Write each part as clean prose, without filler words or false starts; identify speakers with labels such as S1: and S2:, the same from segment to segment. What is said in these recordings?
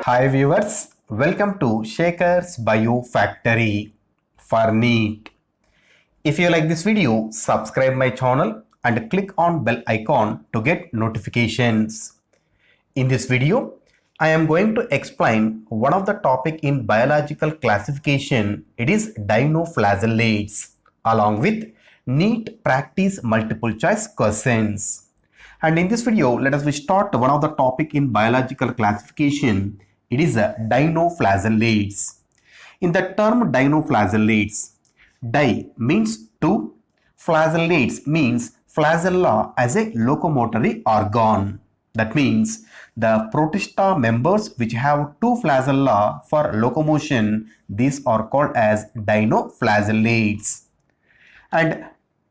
S1: Hi viewers, welcome to Shaker's Bio Factory for NEET. If you like this video, subscribe my channel and click on bell icon to get notifications. In this video, I am going to explain one of the topic in biological classification. It is dinoflagellates along with NEET practice multiple choice questions. And in this video, let us start one of the topic in biological classification. It is dinoflagellates. In the term dinoflagellates, di means two, flagellates means flagella as a locomotory organ. That means the protista members which have two flagella for locomotion, these are called as dinoflagellates. And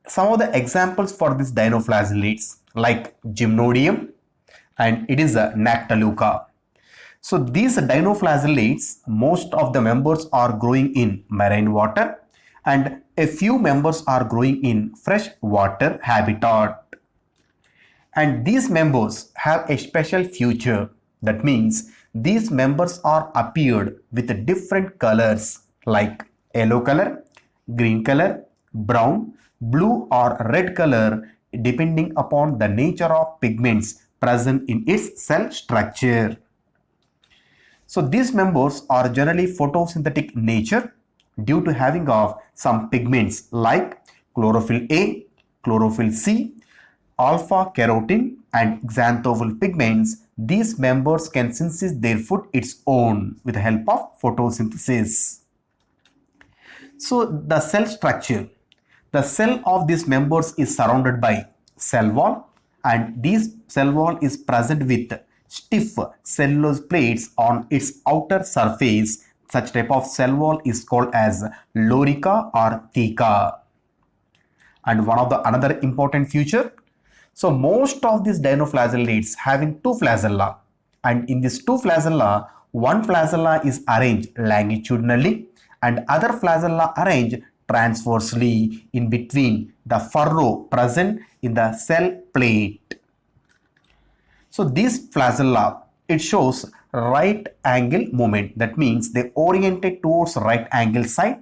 S1: some of the examples for these dinoflagellates like Gymnodium, and it is a Nactaluca. So these dinoflagellates, most of the members are growing in marine water and a few members are growing in fresh water habitat. And these members have a special feature. That means these members are appeared with different colors like yellow color, green color, brown, blue or red color depending upon the nature of pigments present in its cell structure. So these members are generally photosynthetic nature due to having of some pigments like chlorophyll A, chlorophyll C, alpha carotene and xanthophyll pigments. These members can synthesize their food its own with the help of photosynthesis. So the cell structure. The cell of these members is surrounded by cell wall and this cell wall is present with stiff cellulose plates on its outer surface. Such type of cell wall is called as lorica or theca. And one of the another important feature. So most of these dinoflagellates having two flagella, and in these two flagella, one flagella is arranged longitudinally and other flagella arranged transversely in between the furrow present in the cell plate. So this flagella, it shows right angle movement. That means they oriented towards right angle side.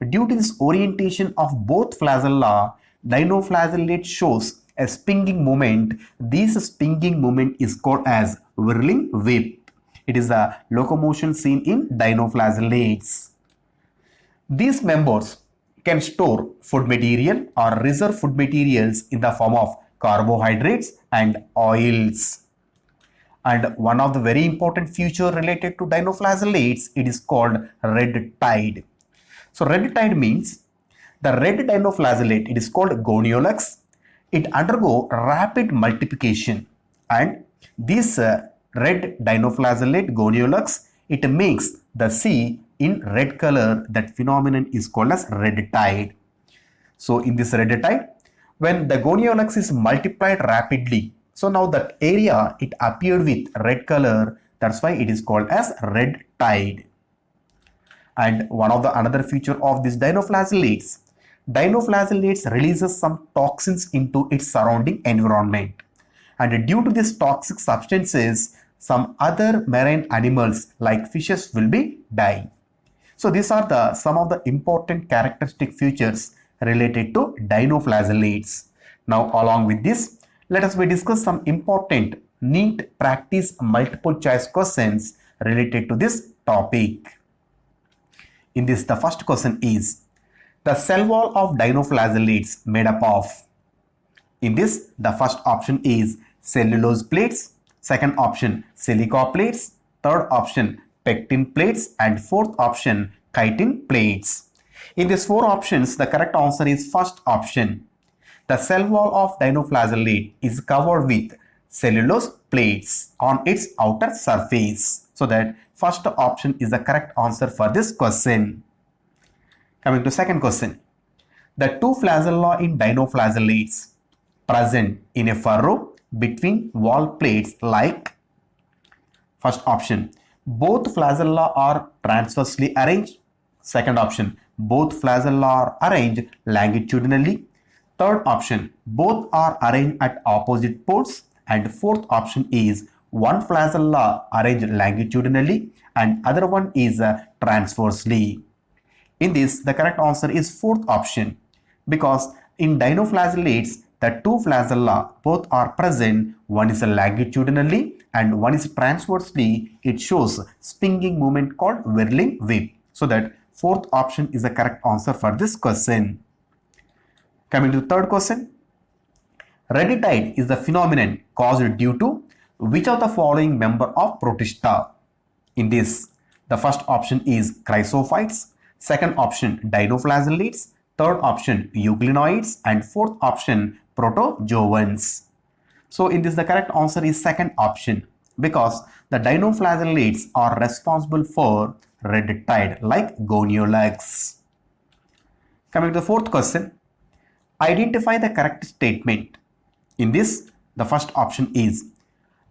S1: Due to this orientation of both flagella, dinoflagellate shows a spinning movement. This spinning movement is called as whirling whip. It is a locomotion seen in dinoflagellates. These members can store food material or reserve food materials in the form of carbohydrates and oils. And one of the very important feature related to dinoflagellates, it is called red tide. So red tide means the red dinoflagellate, it is called goniolax. It undergo rapid multiplication and this red dinoflagellate goniolax, it makes the sea in red color. That phenomenon is called as red tide. So in this red tide, when the goniolax is multiplied rapidly, so now that area it appeared with red color, that's why it is called as red tide. And one of the another feature of this dinoflagellates releases some toxins into its surrounding environment. And due to these toxic substances, some other marine animals like fishes will be dying. So these are some of the important characteristic features related to dinoflagellates. Now along with this, let us discuss some important NEET practice multiple choice questions related to this topic. In this, the first question is, the cell wall of dinoflagellates made up of? In this, the first option is cellulose plates, second option silica plates, third option pectin plates, and fourth option chitin plates. In these four options, the correct answer is first option. The cell wall of dinoflagellate is covered with cellulose plates on its outer surface. So that first option is the correct answer for this question. Coming to second question. The two flagella in dinoflagellates present in a furrow between wall plates like, first option, both flagella are transversely arranged. Second option, both flagella are arranged longitudinally. Third option, both are arranged at opposite poles. And fourth option is one flagella arranged longitudinally and other one is transversely. In this, the correct answer is fourth option because in dinoflagellates, the two flagella both are present. One is longitudinally and one is transversely. It shows spinning movement called whirling whip. So that fourth option is the correct answer for this question. Coming to the third question. Red tide is the phenomenon caused due to which of the following member of Protista? In this, the first option is chrysophytes, second option dinoflagellates, third option euglenoids, and fourth option protozoans. So in this, the correct answer is second option because the dinoflagellates are responsible for red tide like goniolax. Coming to the fourth question, identify the correct statement. In this, the first option is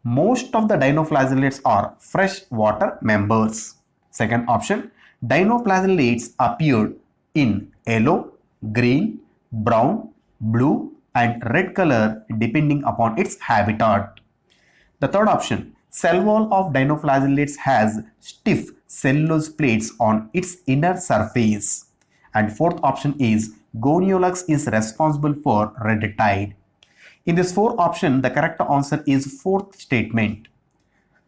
S1: most of the dinoflagellates are freshwater members. Second option, dinoflagellates appeared in yellow, green, brown, blue and red color depending upon its habitat. The third option, cell wall of dinoflagellates has stiff cellulose plates on its inner surface. And fourth option is goniolax is responsible for red tide. In this fourth option, the correct answer is fourth statement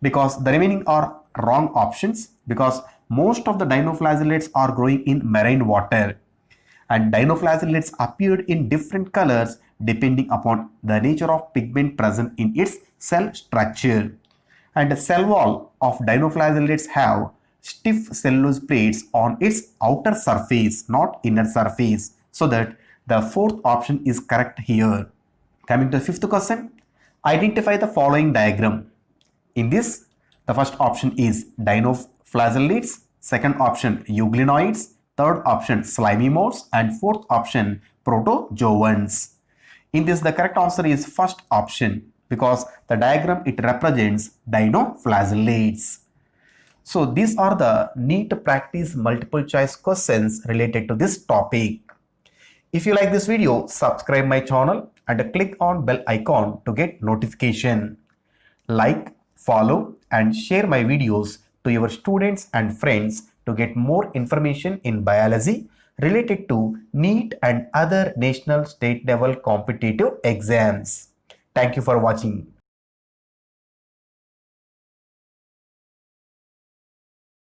S1: because the remaining are wrong options because most of the dinoflagellates are growing in marine water and dinoflagellates appeared in different colors depending upon the nature of pigment present in its cell structure. And the cell wall of dinoflagellates have stiff cellulose plates on its outer surface, not inner surface. So that the fourth option is correct here. Coming to the fifth question, identify the following diagram. In this, the first option is dinoflagellates, second option euglenoids, third option slimy moths, and fourth option protozoans. In this, the correct answer is first option because the diagram it represents dinoflagellates. So these are the NEET practice multiple choice questions related to this topic. If you like this video, subscribe my channel and click on bell icon to get notification. Like, follow and share my videos to your students and friends to get more information in biology related to NEET and other national state level competitive exams. Thank you for watching.